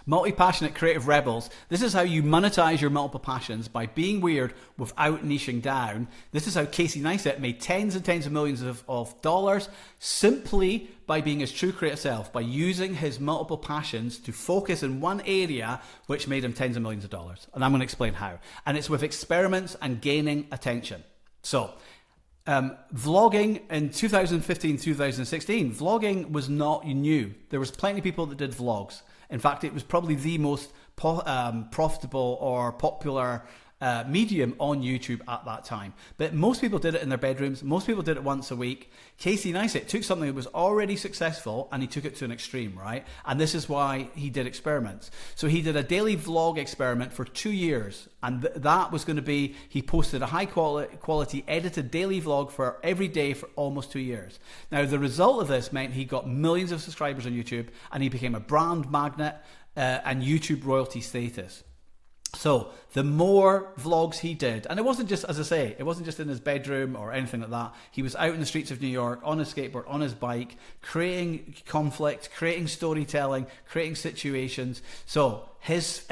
Multi-passionate creative rebels. This is how you monetize your multiple passions, by being weird without niching down. This is how Casey Neistat made tens and tens of millions of dollars simply by being his true creative self, by using his multiple passions to focus in one area, which made him tens of millions of dollars. And I'm going to explain how. And it's with experiments and gaining attention. So, vlogging in 2015, 2016, vlogging was not new. There was plenty of people that did vlogs. In fact, it was probably the most profitable or popular medium on YouTube at that time. But most people did it in their bedrooms. Most people did it once a week. Casey Neistat took something that was already successful and he took it to an extreme, right? And this is why he did experiments. So he did a daily vlog experiment for 2 years. And that was going to be, he posted a high quality edited daily vlog for every day for almost 2 years. Now, the result of this meant he got millions of subscribers on YouTube and he became a brand magnet and YouTube royalty status. So the more vlogs he did, and it wasn't just, as I say, it wasn't just in his bedroom or anything like that. He was out in the streets of New York on his skateboard, on his bike, creating conflict, creating storytelling, creating situations. So his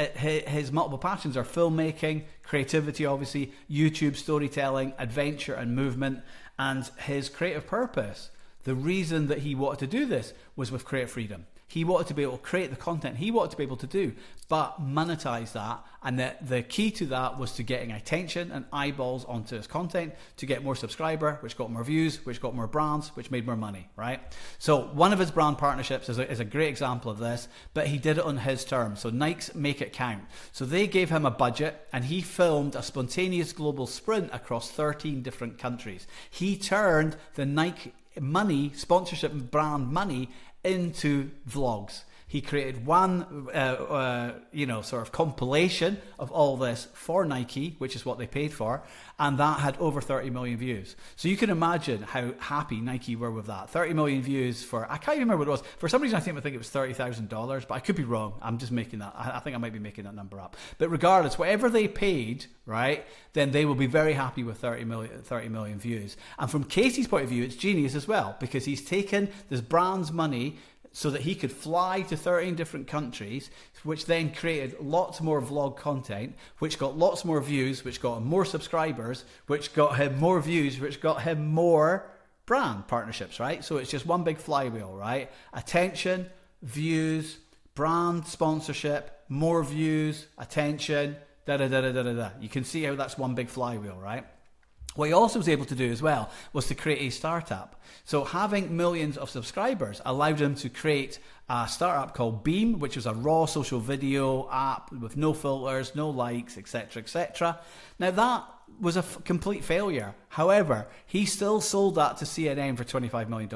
multiple passions are filmmaking, creativity, obviously, YouTube, storytelling, adventure and movement. And his creative purpose, the reason that he wanted to do this was with creative freedom. He wanted to be able to create the content he wanted to be able to do, but monetize that. And the key to that was to getting attention and eyeballs onto his content to get more subscriber, which got more views, which got more brands, which made more money, right? So one of his brand partnerships is a great example of this, but he did it on his terms. So Nike's Make It Count. So they gave him a budget and he filmed a spontaneous global sprint across 13 different countries. He turned the Nike money, sponsorship and brand money, into vlogs. He created one, sort of compilation of all this for Nike, which is what they paid for, and that had over 30 million views. So you can imagine how happy Nike were with that. 30 million views for, I can't even remember what it was. For some reason, I think it was $30,000, but I could be wrong. I'm just making that. I think I might be making that number up. But regardless, whatever they paid, right, then they will be very happy with 30 million views. And from Casey's point of view, it's genius as well, because he's taken this brand's money so that he could fly to 13 different countries, which then created lots more vlog content, which got lots more views, which got him more subscribers, which got him more views, which got him more brand partnerships, right? So it's just one big flywheel, right? Attention, views, brand sponsorship, more views, attention, da-da-da-da-da-da. You can see how that's one big flywheel, right? What he also was able to do as well was to create a startup. So having millions of subscribers allowed him to create a startup called Beam, which was a raw social video app with no filters, no likes, etc., etc. Now that was a complete failure. However, he still sold that to CNN for $25 million.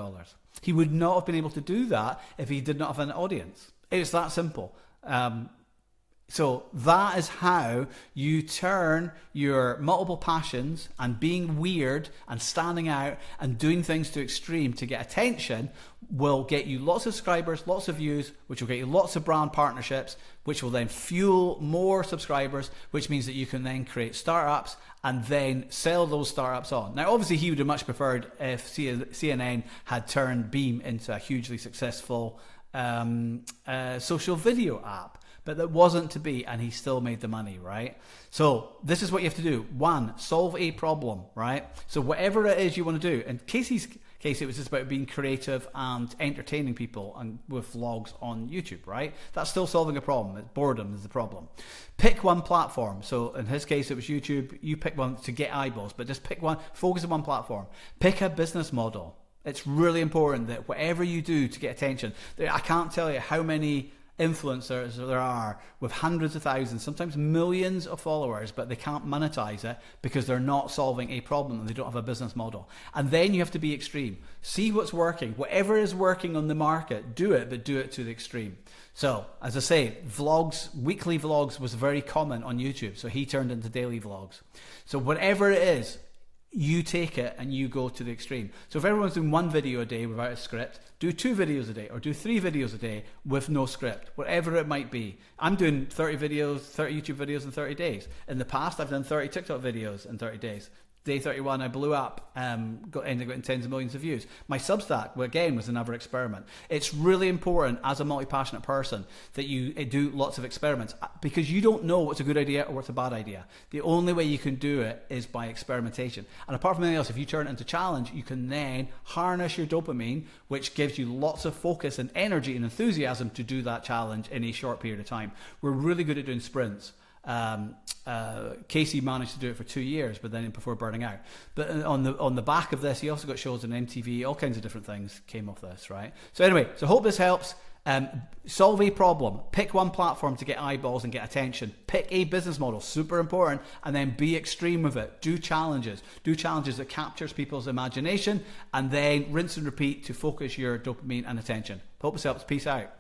He would not have been able to do that if he did not have an audience. It's that simple. So that is how you turn your multiple passions and being weird and standing out and doing things to extreme to get attention will get you lots of subscribers, lots of views, which will get you lots of brand partnerships, which will then fuel more subscribers, which means that you can then create startups and then sell those startups on. Now, obviously, he would have much preferred if CNN had turned Beam into a hugely successful social video app. But that wasn't to be, and he still made the money, right? So this is what you have to do. One, solve a problem, right? So whatever it is you want to do, in Casey's case, it was just about being creative and entertaining people and with vlogs on YouTube, right? That's still solving a problem. Boredom is the problem. Pick one platform. So in his case, it was YouTube. You pick one to get eyeballs, but just pick one, focus on one platform. Pick a business model. It's really important that whatever you do to get attention, I can't tell you how many influencers there are with hundreds of thousands, sometimes millions of followers, but they can't monetize it because they're not solving a problem and they don't have a business model. And then you have to be extreme. See what's working. Whatever is working on the market, do it, but do it to the extreme. So, as I say, vlogs, weekly vlogs was very common on YouTube. So he turned into daily vlogs. So whatever it is, you take it and you go to the extreme. So if everyone's doing one video a day without a script, do 2 videos a day or do 3 videos a day with no script, whatever it might be. I'm doing 30 YouTube videos in 30 days. In the past, I've done 30 TikTok videos in 30 days. Day 31, I blew up, ended up getting tens of millions of views. My Substack, again, was another experiment. It's really important as a multi-passionate person that you do lots of experiments, because you don't know what's a good idea or what's a bad idea. The only way you can do it is by experimentation. And apart from anything else, if you turn it into challenge, you can then harness your dopamine, which gives you lots of focus and energy and enthusiasm to do that challenge in a short period of time. We're really good at doing sprints. Casey managed to do it for 2 years, but then before burning out. But on the back of this, he also got shows on MTV. All kinds of different things came off this, right? So anyway, so hope this helps. Solve a problem. Pick one platform to get eyeballs and get attention. Pick a business model, super important, and then be extreme with it. Do challenges. Do challenges that captures people's imagination, and then rinse and repeat to focus your dopamine and attention. Hope this helps. Peace out.